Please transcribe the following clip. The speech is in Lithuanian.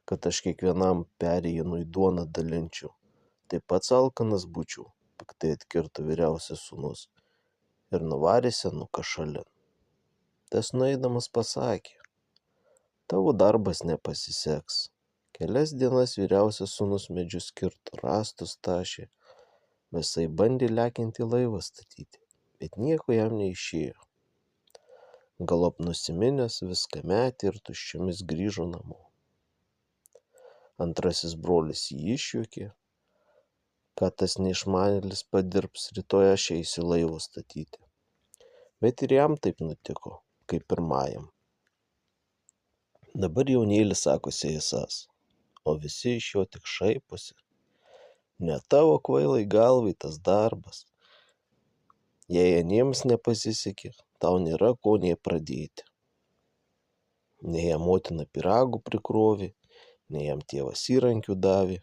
kad aš kiekvienam perėjūnui duoną dalinčiau. Taip pats alkanas būčiau, piktai atkirto vyriausias sūnus ir nuvarė senuką šalin. Tas nueidamas pasakė: tavo darbas nepasiseks. Kelias dienas vyriausias sūnus medžius kirto, rąstus tašė, visai bandė lekiantį laivą statyti, bet nieko jam neišėjo. Galop nusiminęs viską metė ir tuščiomis grįžo namo. Antrasis brolis jį išjuokė, kad tas neišmanėlis padirbs, rytoj aš eisiu laivo statyti. Bet ir jam taip nutiko, kaip pirmajam. Dabar jaunėlis sakosi esąs, o visi iš jo tik šaiposi. Ne tavo kvailai galvai tas darbas. Jei aniems nepasisekė, tau nėra ko nei pradėti. Nei jam motina pyragų prikrovė, nei jam tėvas įrankių davė,